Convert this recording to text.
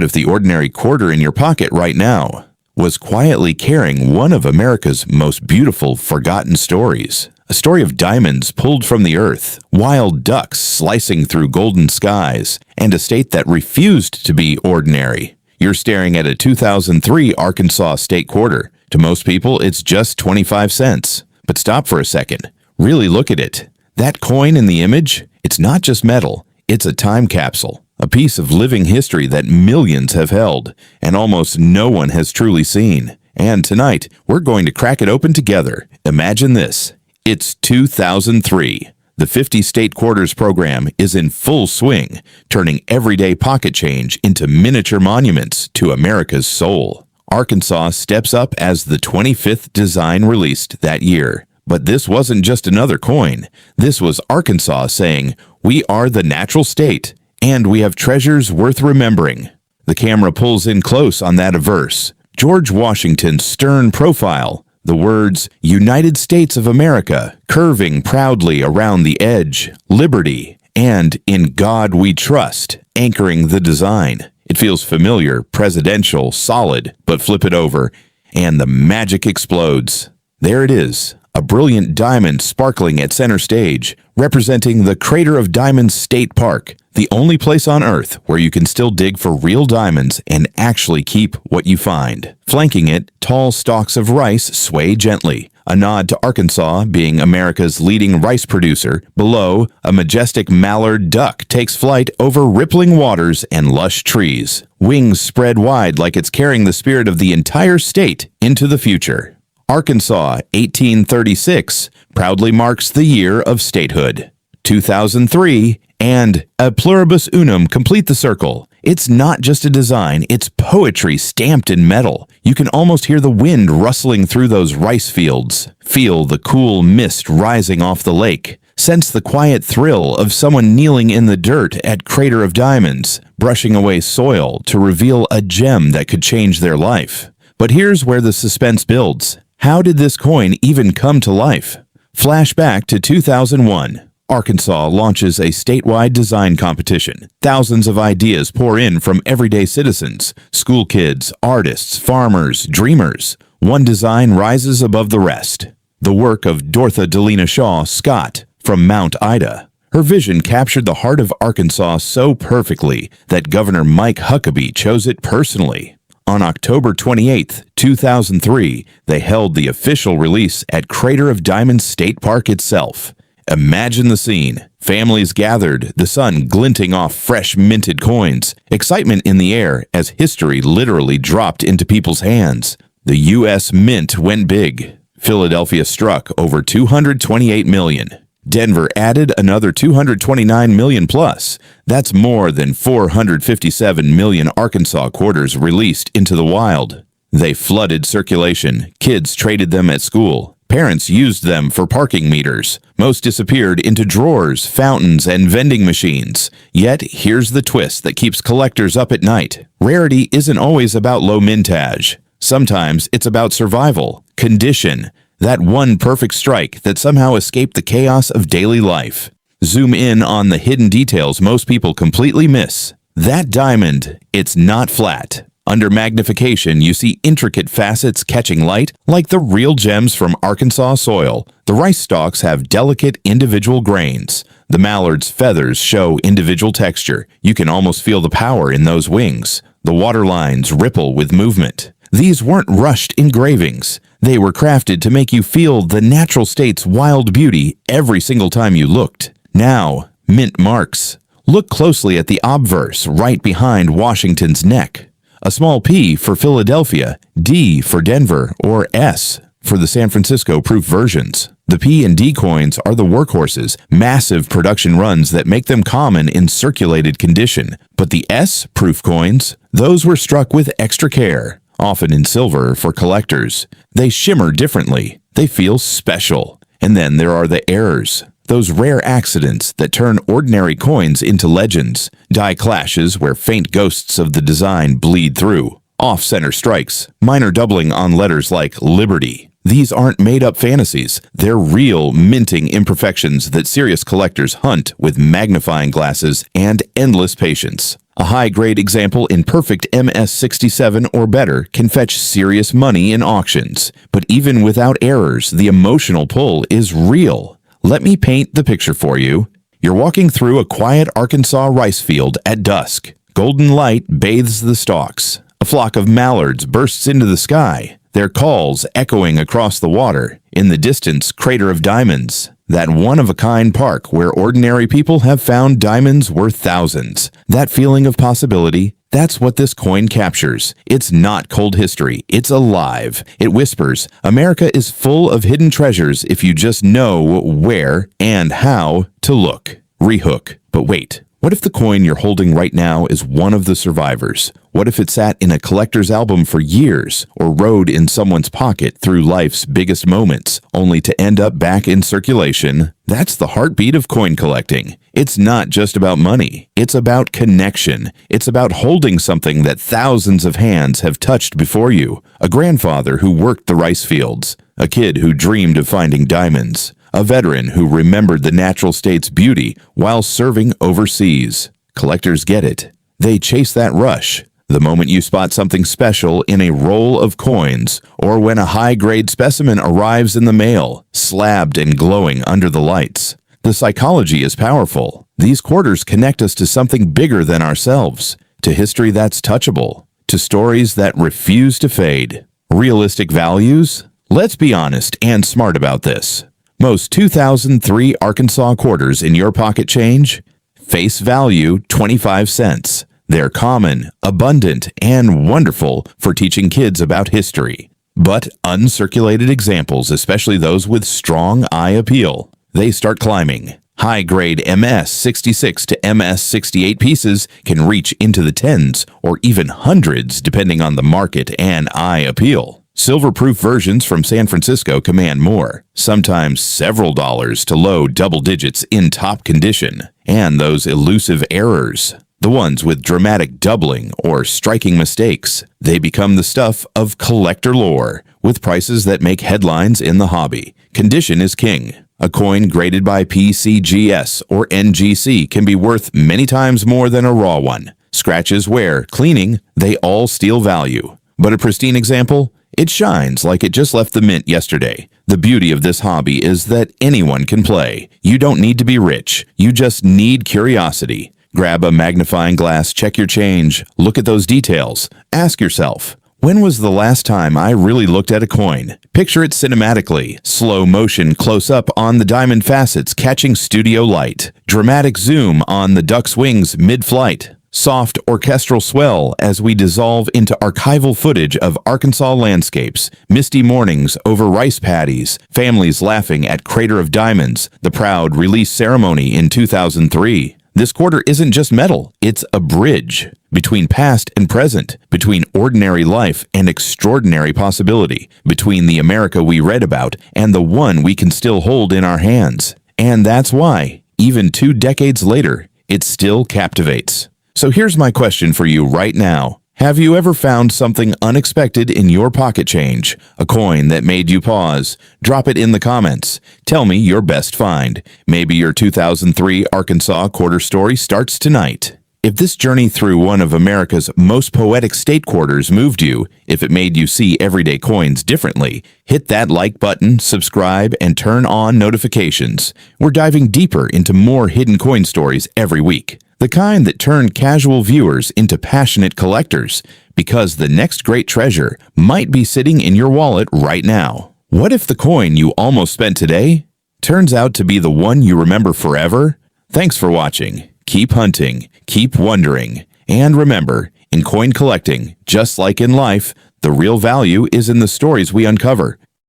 What if the ordinary quarter in your pocket right now was quietly carrying one of America's most beautiful forgotten stories? A story of diamonds pulled from the earth, wild ducks slicing through golden skies, and a state that refused to be ordinary. You're staring at a 2003 Arkansas state quarter. To most people, it's just 25 cents. But stop for a second. Really look at it. That coin in the image, it's not just metal. It's a time capsule, a piece of living history that millions have held, and almost no one has truly seen. And tonight, we're going to crack it open together. Imagine this. It's 2003. The 50 State Quarters program is in full swing, turning everyday pocket change into miniature monuments to America's soul. Arkansas steps up as the 25th design released that year. But this wasn't just another coin. This was Arkansas saying, "We are the natural state, and we have treasures worth remembering." The camera pulls in close on that verse. George Washington's stern profile, the words, "United States of America," curving proudly around the edge, "Liberty," and "In God We Trust," anchoring the design. It feels familiar, presidential, solid, but flip it over, and the magic explodes. There it is, a brilliant diamond sparkling at center stage, representing the Crater of Diamonds State Park, the only place on Earth where you can still dig for real diamonds and actually keep what you find. Flanking it, tall stalks of rice sway gently, a nod to Arkansas being America's leading rice producer. Below, a majestic mallard duck takes flight over rippling waters and lush trees, wings spread wide like it's carrying the spirit of the entire state into the future. Arkansas, 1836, proudly marks the year of statehood. 2003 and a pluribus unum complete the circle. It's not just a design, it's poetry stamped in metal. You can almost hear the wind rustling through those rice fields. Feel the cool mist rising off the lake. Sense the quiet thrill of someone kneeling in the dirt at Crater of Diamonds, brushing away soil to reveal a gem that could change their life. But here's where the suspense builds. How did this coin even come to life? Flashback to 2001. Arkansas launches a statewide design competition. Thousands of ideas pour in from everyday citizens, school kids, artists, farmers, dreamers. One design rises above the rest. The work of Dorothy Delina Shaw Scott from Mount Ida. Her vision captured the heart of Arkansas so perfectly that Governor Mike Huckabee chose it personally. On October 28, 2003, they held the official release at Crater of Diamonds State Park itself. Imagine the scene. Families gathered, the sun glinting off fresh minted coins, excitement in the air as history literally dropped into people's hands. The U.S. Mint went big. Philadelphia struck over 228 million. Denver added another 229 million plus. That's more than 457 million Arkansas quarters released into the wild. They flooded circulation. Kids traded them at school. Parents used them for parking meters. Most disappeared into drawers, fountains, and vending machines. Yet, here's the twist that keeps collectors up at night. Rarity isn't always about low mintage. Sometimes it's about survival, condition, that one perfect strike that somehow escaped the chaos of daily life. Zoom in on the hidden details most people completely miss. That diamond, it's not flat. Under magnification, you see intricate facets catching light like the real gems from Arkansas soil. The rice stalks have delicate individual grains. The mallard's feathers show individual texture. You can almost feel the power in those wings. The water lines ripple with movement. These weren't rushed engravings. They were crafted to make you feel the natural state's wild beauty every single time you looked. Now, mint marks. Look closely at the obverse right behind Washington's neck. A small P for Philadelphia, D for Denver, or S for the San Francisco proof versions. The P and D coins are the workhorses, massive production runs that make them common in circulated condition. But the S proof coins, those were struck with extra care, often in silver for collectors. They shimmer differently. They feel special. And then there are the errors. Those rare accidents that turn ordinary coins into legends. Die clashes where faint ghosts of the design bleed through. Off-center strikes, minor doubling on letters like Liberty. These aren't made-up fantasies. They're real minting imperfections that serious collectors hunt with magnifying glasses and endless patience. A high-grade example in perfect MS67 or better can fetch serious money in auctions. But even without errors, the emotional pull is real. Let me paint the picture for you. You're walking through a quiet Arkansas rice field at dusk. Golden light bathes the stalks. A flock of mallards bursts into the sky, their calls echoing across the water. In the distance, crater of diamonds. That one-of-a-kind park where ordinary people have found diamonds worth thousands. That feeling of possibility, that's what this coin captures. It's not cold history. It's alive. It whispers, America is full of hidden treasures if you just know where and how to look. Rehook. But wait. What if the coin you're holding right now is one of the survivors? What if it sat in a collector's album for years or rode in someone's pocket through life's biggest moments, only to end up back in circulation? That's the heartbeat of coin collecting. It's not just about money. It's about connection. It's about holding something that thousands of hands have touched before you. A grandfather who worked the rice fields. A kid who dreamed of finding diamonds. A veteran who remembered the natural state's beauty while serving overseas. Collectors get it. They chase that rush. The moment you spot something special in a roll of coins, or when a high-grade specimen arrives in the mail, slabbed and glowing under the lights. The psychology is powerful. These quarters connect us to something bigger than ourselves, to history that's touchable, to stories that refuse to fade. Realistic values? Let's be honest and smart about this. Most 2003 Arkansas quarters in your pocket change? Face value 25 cents. They're common, abundant, and wonderful for teaching kids about history. But uncirculated examples, especially those with strong eye appeal, they start climbing. High-grade MS66 to MS68 pieces can reach into the tens or even hundreds depending on the market and eye appeal. Silver-proof versions from San Francisco command more, sometimes several dollars to low double digits in top condition. And those elusive errors, the ones with dramatic doubling or striking mistakes, they become the stuff of collector lore, with prices that make headlines in the hobby. Condition is king. A coin graded by PCGS or NGC can be worth many times more than a raw one. Scratches, wear, cleaning, they all steal value. But a pristine example? It shines like it just left the mint yesterday. The beauty of this hobby is that anyone can play. You don't need to be rich. You just need curiosity. Grab a magnifying glass, check your change, look at those details. Ask yourself, when was the last time I really looked at a coin? Picture it cinematically. Slow motion close-up on the diamond facets catching studio light. Dramatic zoom on the duck's wings mid-flight. Soft orchestral swell as we dissolve into archival footage of Arkansas landscapes, misty mornings over rice paddies, families laughing at Crater of Diamonds, the proud release ceremony in 2003. This quarter isn't just metal, it's a bridge between past and present, between ordinary life and extraordinary possibility, between the America we read about and the one we can still hold in our hands. And that's why, even 2 decades later, it still captivates. So here's my question for you right now. Have you ever found something unexpected in your pocket change? A coin that made you pause? Drop it in the comments. Tell me your best find. Maybe your 2003 Arkansas quarter story starts tonight. If this journey through one of America's most poetic state quarters moved you, if it made you see everyday coins differently, hit that like button, subscribe, and turn on notifications. We're diving deeper into more hidden coin stories every week. The kind that turn casual viewers into passionate collectors, because the next great treasure might be sitting in your wallet right now. What if the coin you almost spent today turns out to be the one you remember forever? Thanks for watching. Keep hunting, keep wondering, and remember, in coin collecting, just like in life, the real value is in the stories we uncover,